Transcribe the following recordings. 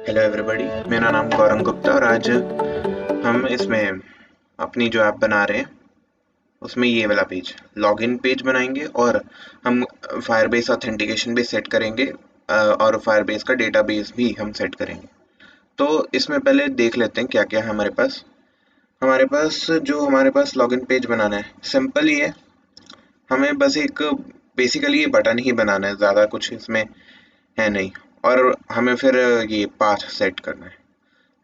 Hello everybody, मेरा नाम गौरव गुप्ता और आज हम इसमें अपनी जो ऐप बना रहे हैं उसमें ये वाला पेज लॉगिन पेज बनाएंगे और हम फायरबेस ऑथेंटिकेशन भी सेट करेंगे और फायरबेस का डेटाबेस भी हम सेट करेंगे। तो इसमें पहले देख लेते हैं क्या क्या है हमारे पास लॉगिन पेज बनाना है। सिंपल ही है, हमें बस एक बेसिकली ये बटन ही बनाना है, ज़्यादा कुछ इसमें है नहीं। और हमें फिर ये पाथ सेट करना है।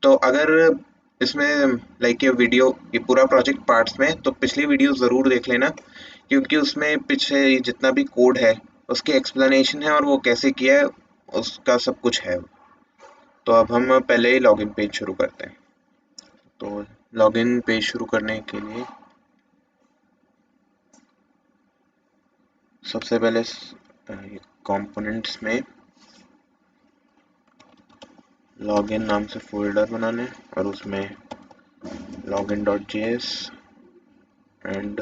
तो अगर इसमें लाइक ये पूरा प्रोजेक्ट पार्ट्स में है, तो पिछली वीडियो ज़रूर देख लेना क्योंकि उसमें पीछे ये जितना भी कोड है उसकी एक्सप्लेनेशन है और वो कैसे किया है उसका सब कुछ है। तो अब हम पहले ही लॉगिन पेज शुरू करते हैं। तो लॉगिन पेज शुरू करने के लिए सबसे पहले कंपोनेंट्स में लॉगिन नाम से फोल्डर बनाना है और उसमें login.js एंड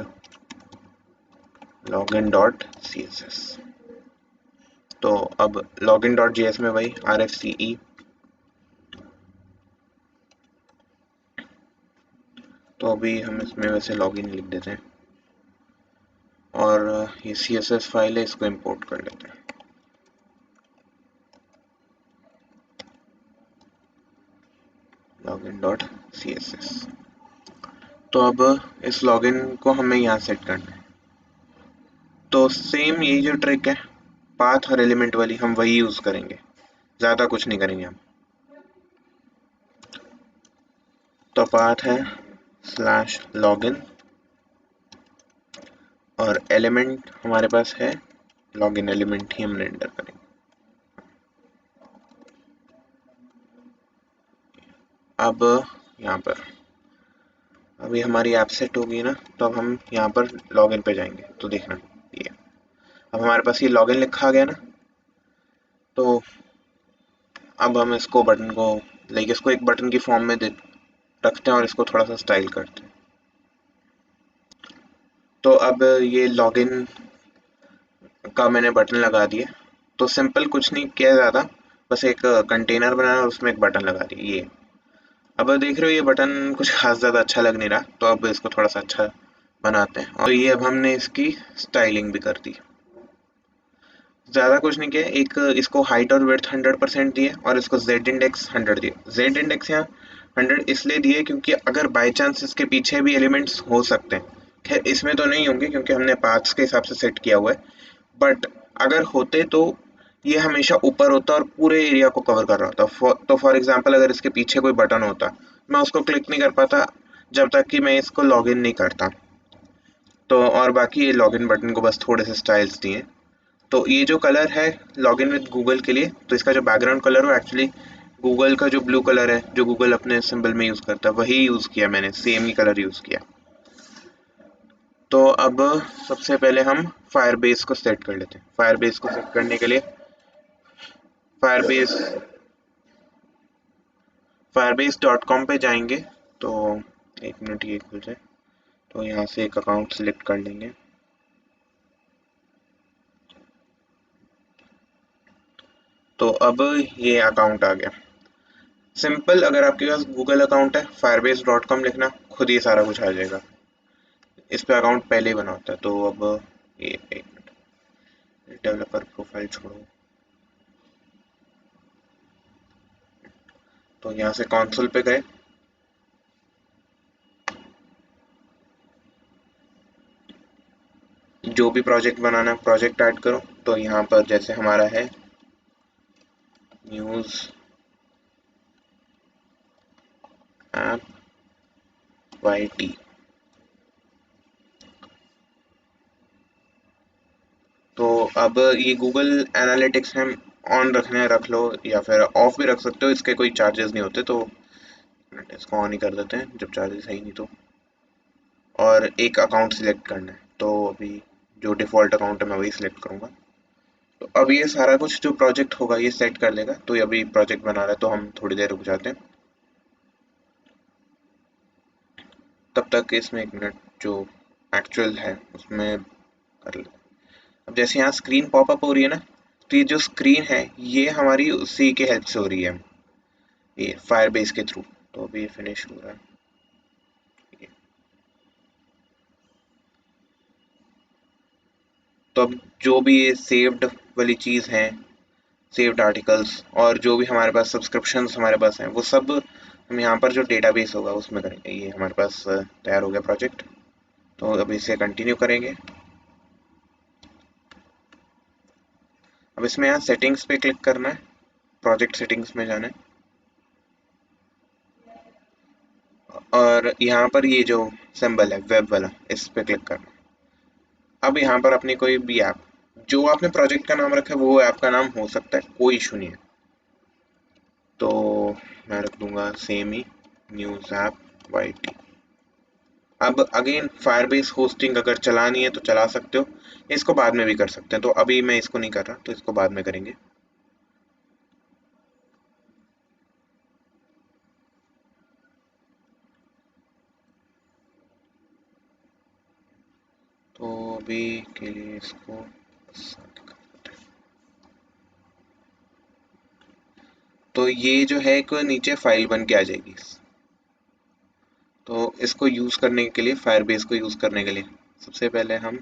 login.css। तो अब login.js में वही RFCE। तो अभी हम इसमें वैसे लॉगिन लिख देते हैं और ये CSS फाइल है, इसको इंपोर्ट कर लेते हैं। login.css। तो अब इस लॉगिन को हमें यहाँ सेट करना है। तो सेम यही जो ट्रिक है, पाथ और एलिमेंट वाली, हम वही यूज़ करेंगे, ज़्यादा कुछ नहीं करेंगे हम। तो पाथ है /login और एलिमेंट हमारे पास है लॉगिन एलिमेंट ही हम रेंडर करेंगे। अब यहाँ पर अभी हमारी ऐप सेट होगी ना, तो अब हम यहाँ पर लॉगिन पे जाएंगे तो देखना ये अब हमारे पास ये लॉगिन लिखा गया ना। तो अब हम इसको बटन को इसको एक बटन की फॉर्म में रखते हैं और इसको थोड़ा सा स्टाइल करते हैं। तो अब ये लॉगिन का मैंने बटन लगा दिया। तो सिंपल कुछ नहीं किया ज़्यादा, बस एक कंटेनर बनाया और उसमें एक बटन लगा दिया ये। अब देख रहे हो ये बटन कुछ खास ज़्यादा अच्छा लग नहीं रहा, तो अब इसको थोड़ा सा अच्छा बनाते हैं। और ये अब हमने इसकी स्टाइलिंग भी कर दी। ज़्यादा कुछ नहीं किया, एक इसको हाइट और विड्थ 100% दिए और इसको जेड इंडेक्स 100 दिए। जेड इंडेक्स यहाँ 100 इसलिए दिए क्योंकि अगर बाई चांस इसके पीछे भी एलिमेंट्स हो सकते हैं, खैर इसमें तो नहीं होंगे क्योंकि हमने पाथ्स के हिसाब से सेट किया हुआ है, बट अगर होते तो ये हमेशा ऊपर होता और पूरे एरिया को कवर कर रहा होता। तो फॉर एग्जांपल अगर इसके पीछे कोई बटन होता, मैं उसको क्लिक नहीं कर पाता जब तक कि मैं इसको लॉगिन नहीं करता। तो और बाकी ये लॉगिन बटन को बस थोड़े से स्टाइल्स दिए। तो ये जो कलर है लॉगिन विद गूगल के लिए, तो इसका जो बैकग्राउंड कलर हो एक्चुअली गूगल का जो ब्लू कलर है जो गूगल अपने सिंबल में यूज़ करता है वही यूज़ किया मैंने, सेम ही कलर यूज़ किया। तो अब सबसे पहले हम फायरबेस को सेट कर लेते हैं। फायरबेस को सेट करने के लिए फायरबेस firebase.com पे जाएंगे। तो एक मिनट ये खुल जाए, तो यहाँ से एक अकाउंट सिलेक्ट कर लेंगे। तो अब ये अकाउंट आ गया। सिंपल, अगर आपके पास गूगल अकाउंट है firebase.com लिखना, खुद ये सारा कुछ आ जाएगा। इस पे अकाउंट पहले ही बना होता है। तो अब ये एक मिनट, डेवलपर प्रोफाइल छोड़ो, तो यहाँ से कंसोल पे गए। जो भी प्रोजेक्ट बनाना है प्रोजेक्ट ऐड करो। तो यहाँ पर जैसे हमारा है न्यूज़ ऐप YT। तो अब ये गूगल एनालिटिक्स में ऑन रखना है रख लो, या फिर ऑफ भी रख सकते हो, इसके कोई चार्जेस नहीं होते। तो इसको ऑन ही कर देते हैं जब चार्जेस है ही नहीं तो। और एक अकाउंट सिलेक्ट करना है, तो अभी जो डिफ़ॉल्ट अकाउंट है मैं वही सिलेक्ट करूँगा। तो अब ये सारा कुछ जो प्रोजेक्ट होगा ये सेट कर लेगा। तो ये अभी प्रोजेक्ट बना रहा है तो हम थोड़ी देर रुक जाते हैं, तब तक इसमें एक मिनट जो एक्चुअल है उसमें कर ले। अब जैसे यहाँ स्क्रीन पॉपअप हो रही है ना, तो ये जो स्क्रीन है ये हमारी उसी के हेल्प से हो रही है। ये फायरबेस के थ्रू। तो अभी ये फिनिश हो रहा है। तो अब जो भी ये सेव्ड वाली चीज़ है, सेव्ड आर्टिकल्स और जो भी हमारे पास सब्सक्रिप्शंस हमारे पास हैं, वो सब हम यहाँ पर जो डेटाबेस होगा उसमें करेंगे। ये हमारे पास तैयार हो गया प्रोजेक्ट। तो अब इसे कंटिन्यू करेंगे। अब इसमें यहाँ सेटिंग्स पे क्लिक करना है, प्रोजेक्ट सेटिंग्स में जाना है और यहाँ पर ये जो सिंबल है वेब वाला, इस पे क्लिक करना है। अब यहाँ पर अपनी कोई भी ऐप, जो आपने प्रोजेक्ट का नाम रखा है वो ऐप का नाम हो सकता है, कोई इशू नहीं है। तो मैं रख दूंगा सेम ही, न्यूज़ ऐप वाई। अब अगेन फायरबेस होस्टिंग अगर चलानी है तो चला सकते हो, इसको बाद में भी कर सकते हैं। तो अभी मैं इसको नहीं कर रहा, तो इसको बाद में करेंगे। तो अभी के लिए इसको साथ कर देते हैं। तो ये जो है एक नीचे फाइल बन के आ जाएगी। तो इसको यूज़ करने के लिए, फायरबेस को यूज़ करने के लिए सबसे पहले हम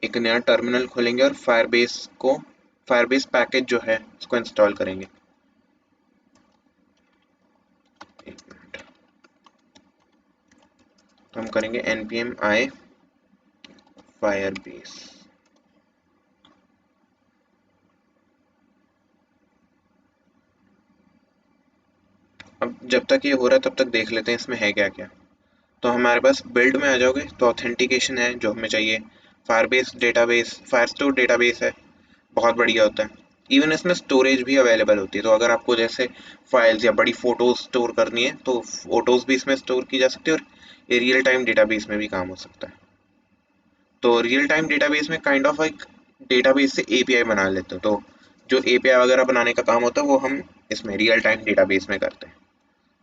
एक नया टर्मिनल खोलेंगे और फायरबेस पैकेज जो है उसको इंस्टॉल करेंगे। एक मिनट, तो हम करेंगे npm i फायरबेस। अब जब तक ये हो रहा है तब तक देख लेते हैं इसमें है क्या क्या। तो हमारे पास बिल्ड में आ जाओगे तो ऑथेंटिकेशन है जो हमें चाहिए। फायरबेस डेटाबेस, फायरस्टोर डेटाबेस है, बहुत बढ़िया होता है। इवन इसमें स्टोरेज भी अवेलेबल होती है, तो अगर आपको जैसे फाइल्स या बड़ी फोटोज स्टोर करनी है तो फोटोज भी इसमें स्टोर की जा सकती है, और ये रियल टाइम डेटाबेस में भी काम हो सकता है। तो रियल टाइम डेटाबेस में काइंड ऑफ एक डेटाबेस से एपीआई बना लेते हैं। तो जो एपीआई वगैरह बनाने का काम होता है वो हम इसमें रियल टाइम डेटाबेस में करते हैं।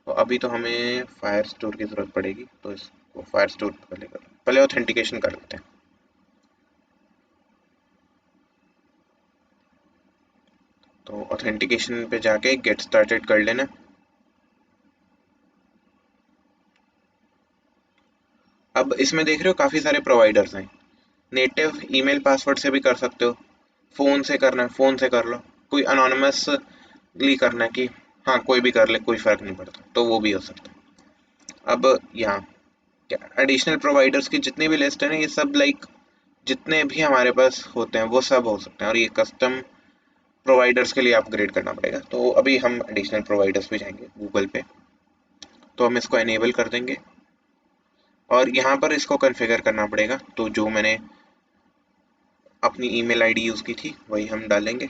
तो अभी तो हमें फायर स्टोर की ज़रूरत पड़ेगी, तो इसको फायर स्टोर पहले ऑथेंटिकेशन कर लेते हैं। तो ऑथेंटिकेशन पे जाके गेट स्टार्टेड कर लेना। अब इसमें देख रहे हो काफ़ी सारे प्रोवाइडर्स हैं। नेटिव ईमेल पासवर्ड से भी कर सकते हो, फ़ोन से करना है फ़ोन से कर लो, कोई अनोनिमसली करना है कि हाँ कोई भी कर ले, कोई फ़र्क नहीं पड़ता, तो वो भी हो सकता है। अब यहाँ क्या एडिशनल प्रोवाइडर्स की जितनी भी लिस्ट है ना, ये सब लाइक जितने भी हमारे पास होते हैं वो सब हो सकते हैं, और ये कस्टम प्रोवाइडर्स के लिए अपग्रेड करना पड़ेगा। तो अभी हम एडिशनल प्रोवाइडर्स पे जाएंगे गूगल पे, तो हम इसको एनेबल कर देंगे और यहाँ पर इसको कॉन्फ़िगर करना पड़ेगा। तो जो मैंने अपनी ईमेल आईडी यूज़ की थी वही हम डालेंगे।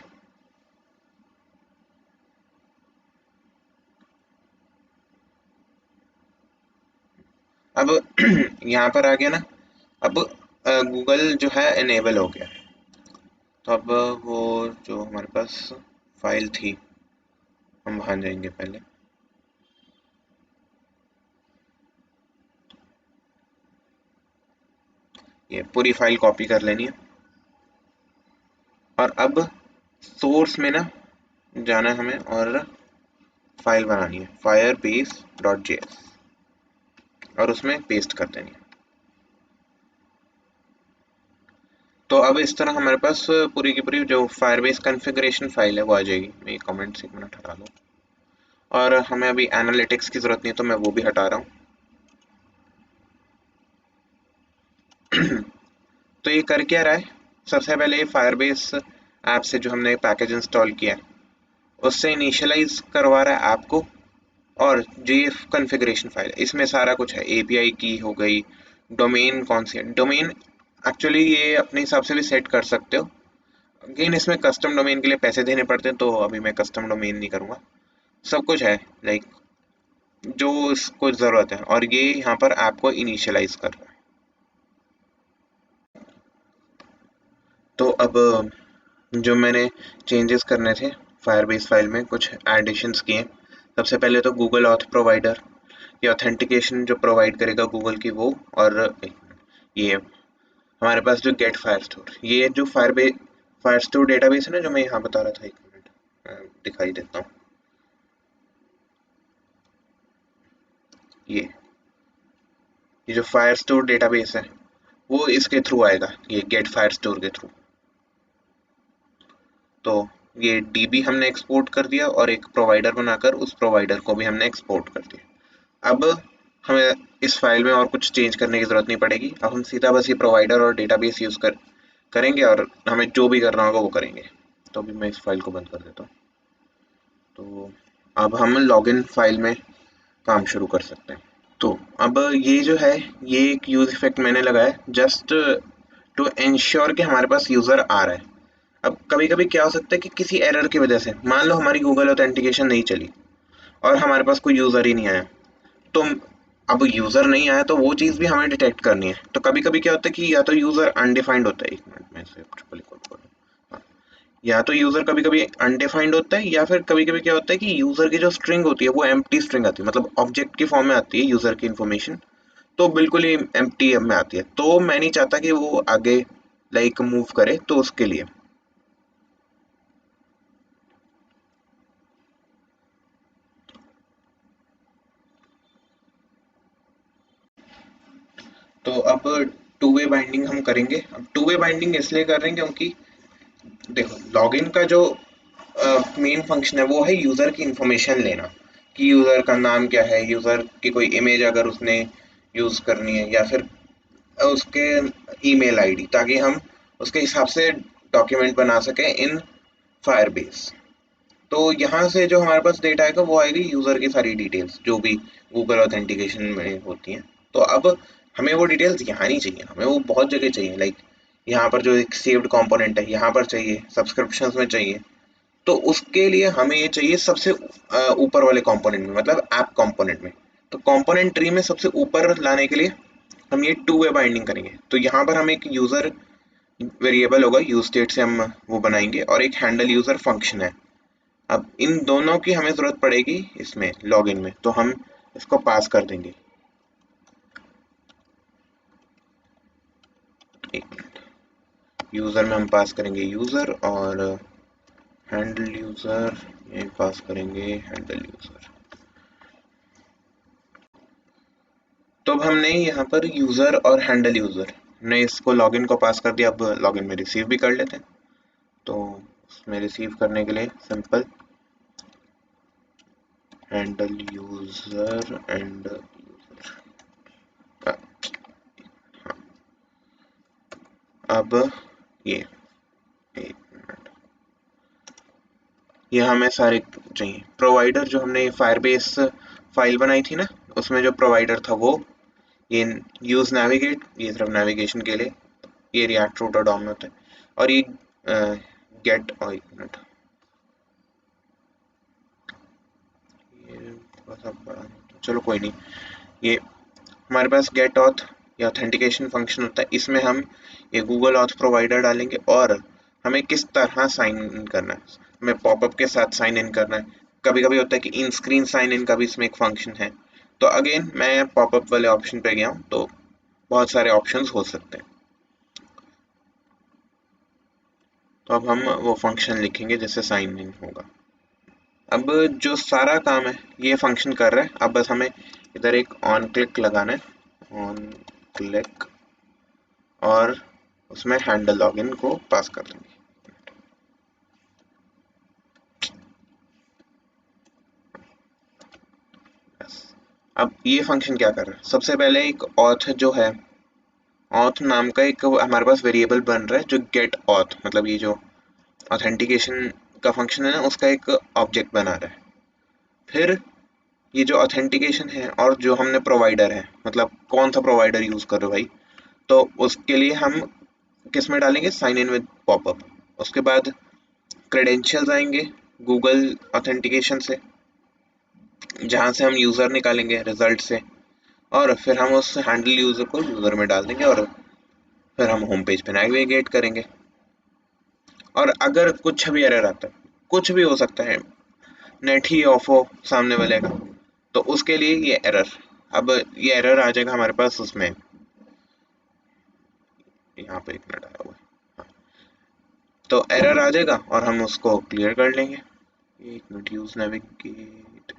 अब यहाँ पर आ गया ना, अब गूगल जो है इनेबल हो गया। तो अब वो जो हमारे पास फाइल थी हम वहाँ जाएंगे पहले। ये पूरी फाइल कॉपी कर लेनी है और अब सोर्स में ना जाना है हमें और फाइल बनानी है firebase.js और उसमें पेस्ट कर देनी है। तो अब इस तरह हमारे पास पूरी की पूरी जो फायरबेस कॉन्फ़िगरेशन फाइल है वो आ जाएगी। मैं ये कमेंट्स एक मिनट हटा लूँ, और हमें अभी एनालिटिक्स की ज़रूरत नहीं है तो मैं वो भी हटा रहा हूँ। तो ये कर क्या रहा है, सबसे पहले ये फायरबेस ऐप से जो हमने पैकेज इंस्टॉल किया है उससे इनिशियलाइज करवा रहा है ऐप को। और जो ये कॉन्फ़िगरेशन फाइल है इसमें सारा कुछ है, एपीआई की हो गई, डोमेन कौन सी है, डोमेन एक्चुअली ये अपने हिसाब से भी सेट कर सकते हो। अगेन इसमें कस्टम डोमेन के लिए पैसे देने पड़ते हैं, तो अभी मैं कस्टम डोमेन नहीं करूँगा। सब कुछ है लाइक जो इसको ज़रूरत है, और ये यहाँ पर ऐप को इनिशियलाइज कर रहा है। तो अब जो मैंने चेंजेस करने थे फायरबेस फाइल में कुछ एडिशंस किए। सबसे पहले तो गूगल ऑथ प्रोवाइडर, ये ऑथेंटिकेशन जो प्रोवाइड करेगा गूगल की वो। और ये हमारे पास जो गेट फायर स्टोर, ये जो फायर स्टोर डेटाबेस है ना जो मैं यहाँ बता रहा था, एक मिनट दिखाई देता हूँ। ये जो फायर स्टोर डेटाबेस है वो इसके थ्रू आएगा, ये गेट फायर स्टोर के थ्रू। तो ये डीबी हमने एक्सपोर्ट कर दिया और एक प्रोवाइडर बनाकर उस प्रोवाइडर को भी हमने एक्सपोर्ट कर दिया। अब हमें इस फाइल में और कुछ चेंज करने की ज़रूरत नहीं पड़ेगी। अब हम सीधा बस ये प्रोवाइडर और डेटाबेस यूज़ करेंगे और हमें जो भी करना होगा वो करेंगे। तो अभी मैं इस फाइल को बंद कर देता हूँ। तो अब हम लॉगिन फाइल में काम शुरू कर सकते हैं। तो अब ये जो है, ये एक यूज़ इफेक्ट मैंने लगाया जस्ट टू इंश्योर कि हमारे पास यूज़र आ रहा है। अब कभी-कभी क्या हो सकता है कि किसी एरर की वजह से मान लो हमारी गूगल ऑथेंटिकेशन नहीं चली और हमारे पास कोई यूज़र ही नहीं आया। तो अब यूज़र नहीं आया तो वो चीज़ भी हमें डिटेक्ट करनी है। तो कभी-कभी क्या होता है कि या तो यूज़र अनडिफाइंड होता है, 1 मिनट में इसे ट्रिपल इक्वल खोलूँ। हाँ, या तो यूज़र कभी-कभी अनडिफाइंड होता है या फिर कभी-कभी क्या होता है कि यूज़र की जो स्ट्रिंग होती है वो एम्प्टी स्ट्रिंग आती है, मतलब ऑब्जेक्ट की फॉर्म में आती है यूज़र की इन्फॉर्मेशन। तो बिल्कुल ही एम्प्टी में आती है। तो मैं नहीं चाहता कि वो आगे मूव करे, तो उसके लिए। तो अब टू वे बाइंडिंग हम करेंगे। अब टू वे बाइंडिंग इसलिए कर रहे हैं क्योंकि देखो, लॉगिन का जो मेन फंक्शन है वो है यूज़र की इंफॉर्मेशन लेना, कि यूज़र का नाम क्या है, यूज़र की कोई इमेज अगर उसने यूज़ करनी है या फिर उसके ईमेल आईडी, ताकि हम उसके हिसाब से डॉक्यूमेंट बना सकें इन फायरबेस। तो यहाँ से जो हमारे पास डेटा आएगा वो आएगी यूज़र की सारी डिटेल्स जो भी गूगल ऑथेंटिकेशन में होती हैं। तो अब हमें वो डिटेल्स यहाँ नहीं चाहिए, हमें वो बहुत जगह चाहिए। यहाँ पर जो एक सेव्ड कंपोनेंट है यहाँ पर चाहिए, सब्सक्रिप्शंस में चाहिए। तो उसके लिए हमें ये चाहिए सबसे ऊपर वाले कंपोनेंट में, मतलब ऐप कंपोनेंट में। तो कंपोनेंट ट्री में सबसे ऊपर लाने के लिए हम ये टू वे बाइंडिंग करेंगे। तो यहाँ पर हम एक यूज़र वेरिएबल होगा, यूज स्टेट से हम वो बनाएंगे, और एक हैंडल यूज़र फंक्शन है। अब इन दोनों की हमें ज़रूरत पड़ेगी इसमें लॉगिन में, तो हम इसको पास कर देंगे। एक मिनट, यूज़र में हम पास करेंगे यूज़र, और हैंडल यूज़र में पास करेंगे हैंडल यूज़र। तो अब हमने यहाँ पर यूज़र और हैंडल यूज़र ने इसको लॉगिन को पास कर दिया। अब लॉगिन में रिसीव भी कर लेते हैं। तो उसमें रिसीव करने के लिए simple handle user end user. अब ये एक मिनट, ये हमें सारे चाहिए। प्रोवाइडर जो हमने फायरबेस फाइल बनाई थी ना, उसमें जो प्रोवाइडर था वो ये यूज़ नेविगेट, ये सिर्फ नेविगेशन के लिए, ये रिएक्ट रूटर डॉम में होता है। और ये गेट, और एक मिनट, ये थोड़ा सा बड़ा, चलो कोई नहीं। ये हमारे पास गेट ऑथ या ऑथेंटिकेशन फंक्शन होता है, इसमें हम ये गूगल ऑथ प्रोवाइडर डालेंगे और हमें किस तरह साइन इन करना है। हमें पॉपअप के साथ साइन इन करना है। कभी कभी होता है कि इन स्क्रीन साइन इन का भी इसमें एक फंक्शन है। तो अगेन मैं पॉपअप वाले ऑप्शन पे गया हूँ, तो बहुत सारे ऑप्शंस हो सकते हैं। तो अब हम वो फंक्शन लिखेंगे जिससे साइन इन होगा। अब जो सारा काम है ये फंक्शन कर रहा है। अब बस हमें इधर एक ऑन क्लिक लगाना है, ऑन क्लिक, और उसमें हैंडल लॉगिन को पास कर देंगे। बस। अब ये फंक्शन क्या कर रहा है, सबसे पहले एक ऑथ जो है, ऑथ नाम का एक हमारे पास वेरिएबल बन रहा है जो गेट ऑथ, मतलब ये जो ऑथेंटिकेशन का फंक्शन है ना उसका एक ऑब्जेक्ट बना रहा है। फिर ये जो ऑथेंटिकेशन है और जो हमने प्रोवाइडर है, मतलब कौन सा प्रोवाइडर यूज कर रहे हो भाई, तो उसके लिए हम किस में डालेंगे, साइन इन विद पॉपअप। उसके बाद क्रेडेंशियल्स आएंगे गूगल ऑथेंटिकेशन से, जहाँ से हम यूज़र निकालेंगे रिजल्ट से, और फिर हम उस हैंडल यूज़र को यूज़र में डाल देंगे, और फिर हम होम पेज पे नेविगेट करेंगे। और अगर कुछ भी एरर आता है, कुछ भी हो सकता है, नेट ही ऑफ हो सामने वाले का, तो उसके लिए ये एरर, अब ये एरर आ जाएगा हमारे पास उसमें, यहाँ पे एक मिनट आया हुआ है। हाँ, तो एरर आ जाएगा और हम उसको क्लियर कर लेंगे। एक मिनट, यूज नेविगेट,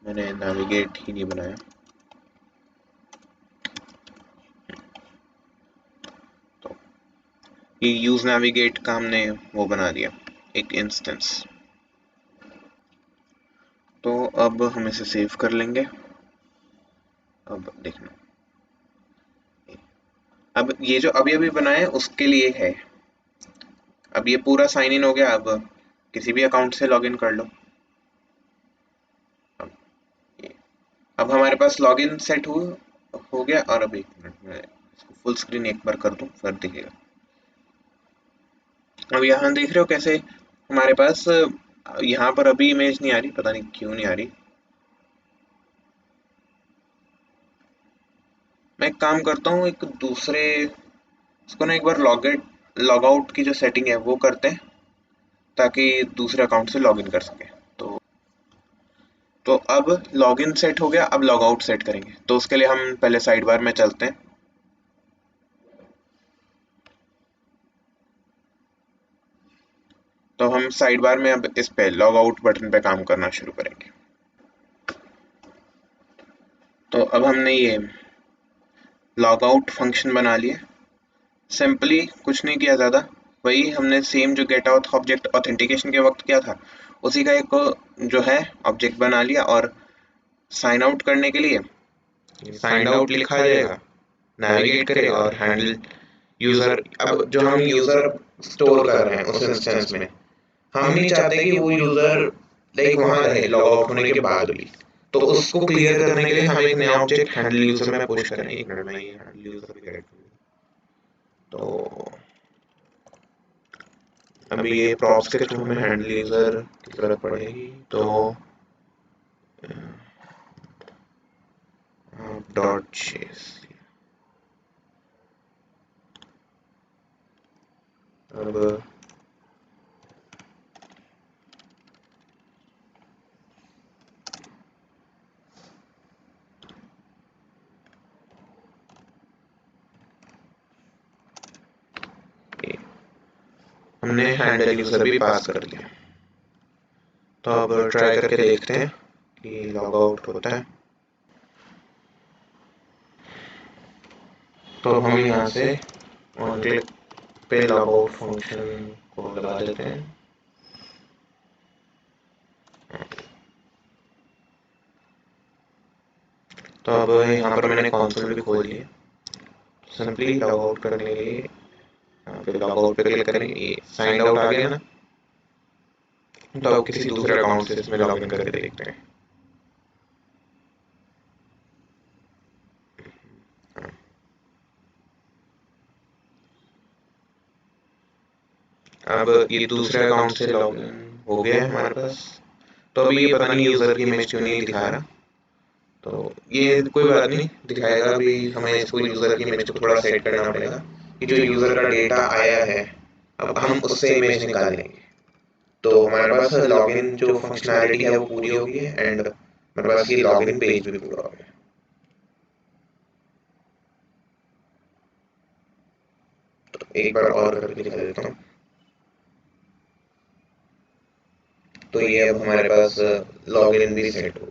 मैंने नेविगेट ही नहीं बनाया। तो ये यूज नेविगेट का हमने वो बना दिया, एक इंस्टेंस। तो अब हम इसे सेव कर लेंगे। अब देखना, अब ये जो अभी अभी बनाया है उसके लिए है। अब ये पूरा साइन इन हो गया, अब किसी भी अकाउंट से लॉगिन कर लो। अब अब हमारे पास लॉगिन सेट हो गया। और अब एक मिनट में इसको फुल स्क्रीन एक बार कर दूं, फिर दिखेगा। अब यहाँ देख रहे हो कैसे हमारे पास यहाँ पर अभी इमेज नहीं आ रही, पता नहीं क्यों नहीं आ रही। मैं एक काम करता हूँ, एक दूसरे इसको ना एक बार लॉग आउट की जो सेटिंग है वो करते हैं, ताकि दूसरे अकाउंट से लॉगिन कर सके। तो अब लॉगिन सेट हो गया, अब लॉग आउट सेट करेंगे। तो उसके लिए हम पहले साइड बार में चलते हैं। तो हम साइड बार में अब इस पे लॉग आउट बटन पे काम करना शुरू करेंगे। तो अब हमने ये लॉग आउट फंक्शन बना लिया। सिंपली कुछ नहीं किया ज़्यादा, वही हमने सेम जो गेट आउट ऑब्जेक्ट ऑथेंटिकेशन के वक्त किया था उसी का एक जो है ऑब्जेक्ट बना लिया। और साइन आउट करने के लिए साइंड आउट लिखा जाएगा, नेविगेट करेगा और हैंडल यूजर। अब जो हम यूजर स्टोर कर रहे हैं उस इंस्टेंस में, हम नहीं चाहते कि वो यूजर लाइक वहां रहे लॉग आउट होने के बाद भी। तो उसको क्लियर करने के लिए हम एक नया ऑब्जेक्ट हैंडल यूजर में पुश करें। एक मिनट में ये हैंडल यूजर भी करेक्ट। तो अभी ये प्रॉप्स के थ्रू हमें हैंडल यूजर की जरूरत पड़ेगी। तो डॉट चेस, अब हमने हैंडल यूजर भी पास कर दिया। तो अब ट्राई करके देखते हैं कि लॉग आउट होता है। तो अब हम यहाँ से ऑन क्लिक पे लॉग आउट फंक्शन को लगा देते हैं। तो अब यहाँ पर मैंने कंसोल भी खोल लिया। सिंपली लॉग आउट करने के लिए यहाँ पे लॉग आउट पे क्लिक करेंगे, ये साइंड आउट आ गया ना। तो अब किसी दूसरे अकाउंट से इसमें लॉगिन करके देखते हैं। अब ये दूसरे अकाउंट से लॉगिन हो गया है हमारे पास। तो अभी ये पता नहीं यूजर की इमेज क्यों नहीं दिखा रहा। तो ये कोई बात नहीं, दिखाएगा। अभी हमें इसको यूजर की इमेज को थोड़ा सेट करना पड़ेगा कि जो यूजर का डेटा आया है अब हम उससे इमेज निकाल लेंगे। तो हमारे पास लॉगिन जो फंक्शनैलिटी है वो पूरी हो गई है एंड हमारे पास ये लॉगिन पेज भी पूरा हो गया। तो एक बार और करके दिखा देता हूँ। तो ये अब हमारे पास लॉगिन भी सेट हो